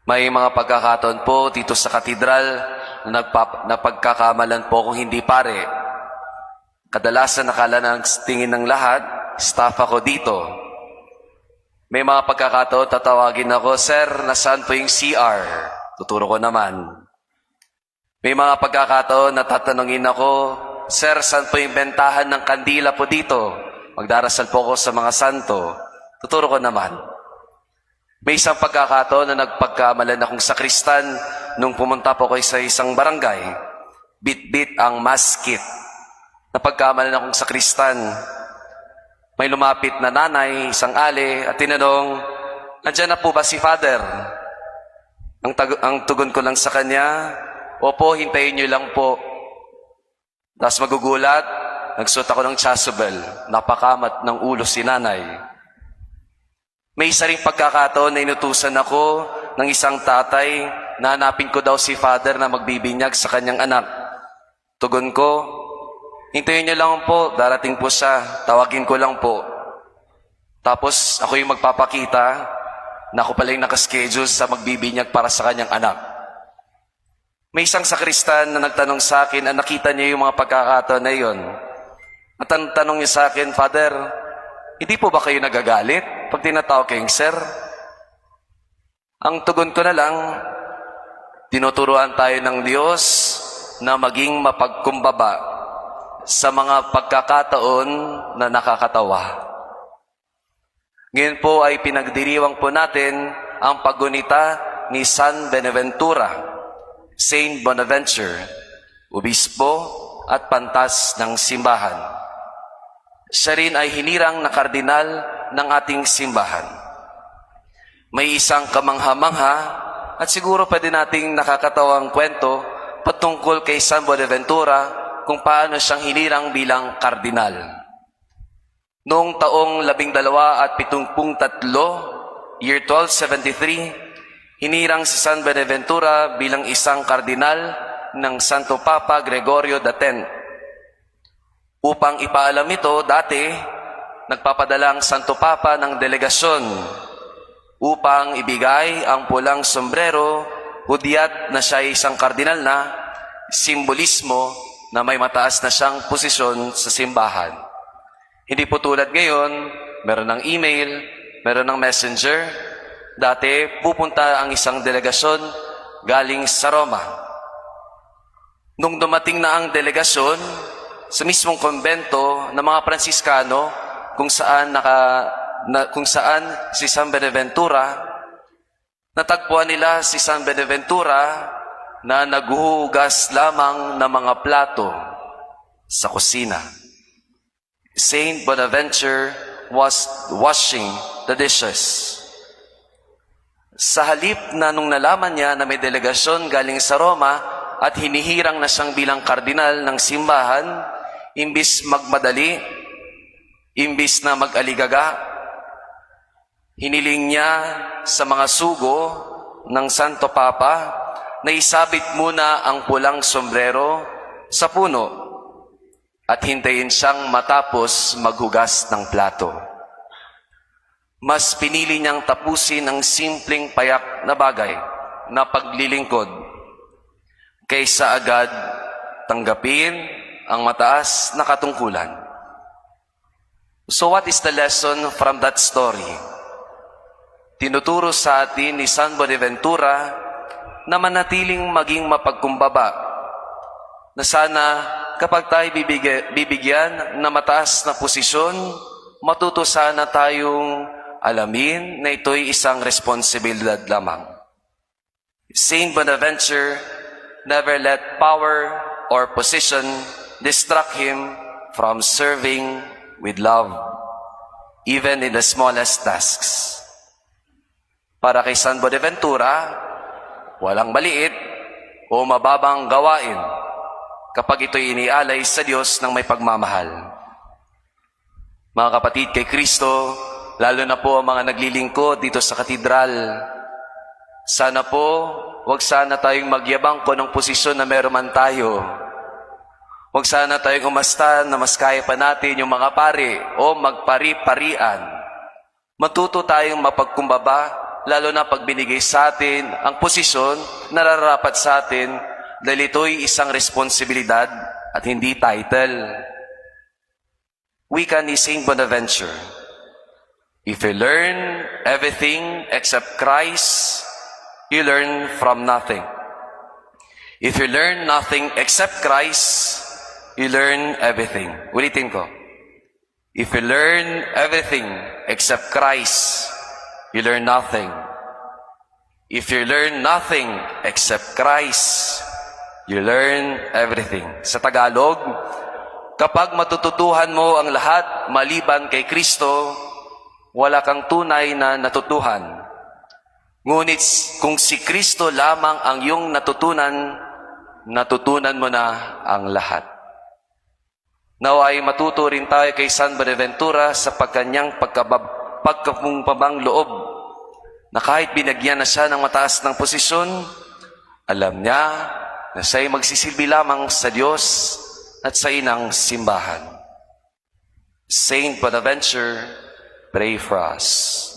May mga pagkakataon po dito sa katedral na napagkakamalan po kung hindi pare. Kadalasan nakala ng tingin ng lahat, staff ako dito. May mga pagkakataon tatawagin ako, "Sir, nasaan po yung CR?" Tuturo ko naman. May mga pagkakataon na tatanungin ako, "Sir, saan po yung bentahan ng kandila po dito? Magdarasal po ako sa mga santo." Tuturo ko naman. May isang pagkakataon na nagpagkamalan akong sakristan nung pumunta po ko sa isang barangay. Bit-bit ang maskit. Napagkamalan akong sakristan. May lumapit na nanay, isang ali, at tinanong, "Nandiyan na po ba si Father?" Ang tugon ko lang sa kanya, "Opo, hintayin niyo lang po." Tapos magugulat, nagsuot ako ng chasuble. Napakamat ng ulo si nanay. May isa ring pagkakataon na inutusan ako ng isang tatay na hanapin ko daw si Father na magbibinyag sa kanyang anak. Tugon ko, "Hintayin niyo lang po, darating po siya, tawagin ko lang po." Tapos ako yung magpapakita na ako pala yung nakaschedule sa magbibinyag para sa kanyang anak. May isang sakristan na nagtanong sa akin, nakita niya yung mga pagkakataon na yun. At ang tanong niya sa akin, "Father, hindi po ba kayo nagagalit pag tinatawag kayong sir?" Ang tugon ko na lang, tinuturuan tayo ng Diyos na maging mapagkumbaba sa mga pagkakataon na nakakatawa. Ngayon po ay pinagdiriwang po natin ang paggunita ni San Benaventura, Saint Bonaventure, obispo at pantas ng simbahan. Siya rin ay hinirang na kardinal ng ating simbahan. May isang kamangha-mangha at siguro pwede nating nakakatawang kwento patungkol kay San Bonaventura kung paano siyang hinirang bilang kardinal. Noong taong 1273, year 1273, hinirang si San Bonaventura bilang isang kardinal ng Santo Papa Gregorio X. Upang ipaalam ito, dati, nagpapadala ang Santo Papa ng delegasyon upang ibigay ang pulang sombrero, hudyat na siya ay isang kardinal na, simbolismo na may mataas na siyang posisyon sa simbahan. Hindi po tulad ngayon, meron ng email, meron ng messenger. Dati, pupunta ang isang delegasyon galing sa Roma. Nung dumating na ang delegasyon, sa mismong konbento ng mga Pransiskano kung saan si San Benaventura, natagpuan nila si San Benaventura na naghuhugas lamang ng mga plato sa kusina. Saint Bonaventure was washing the dishes. Sa halip na nung nalaman niya na may delegasyon galing sa Roma at hinihirang na siyang bilang kardinal ng simbahan, imbis magmadali, imbis na mag-aligaga, hiniling niya sa mga sugo ng Santo Papa na isabit muna ang pulang sombrero sa puno at hintayin siyang matapos maghugas ng plato. Mas pinili niyang tapusin ang simpleng payak na bagay na paglilingkod kaysa agad tanggapin ang mataas na katungkulan. So what is the lesson from that story? Tinuturo sa atin ni San Bonaventura na manatiling maging mapagkumbaba, na sana kapag tayo bibigyan na mataas na posisyon, matuto sana tayong alamin na ito'y isang responsibilidad lamang. Saint Bonaventure never let power or position distract him from serving with love, even in the smallest tasks. Para kay San Bonaventura, walang maliit o mababang gawain kapag ito'y inialay sa Diyos ng may pagmamahal. Mga kapatid kay Kristo, lalo na po ang mga naglilingkod dito sa katedral, sana po, wag sana tayong magyabang ko ng posisyon na meron man tayo. Huwag sana tayong umasta na mas kaya pa natin yung mga pari o magpari-parian. Matuto tayong mapagkumbaba lalo na pag binigay sa atin ang posisyon na nararapat sa atin dahil ito'y isang responsibilidad at hindi title. Wika ni Saint Bonaventure, if you learn everything except Christ, you learn from nothing. If you learn nothing except Christ, you learn everything. Ulitin ko. If you learn everything except Christ, you learn nothing. If you learn nothing except Christ, you learn everything. Sa Tagalog, kapag matututuhan mo ang lahat maliban kay Kristo, wala kang tunay na natutuhan. Ngunit kung si Kristo lamang ang iyong natutunan, natutunan mo na ang lahat. Naway matuto rin tayo kay San Bonaventura sa pagkanyang pagkapumpabang loob na kahit binagyan na siya ng mataas ng posisyon, alam niya na siya'y magsisilbi lamang sa Diyos at sa inang simbahan. Saint Bonaventure, pray for us.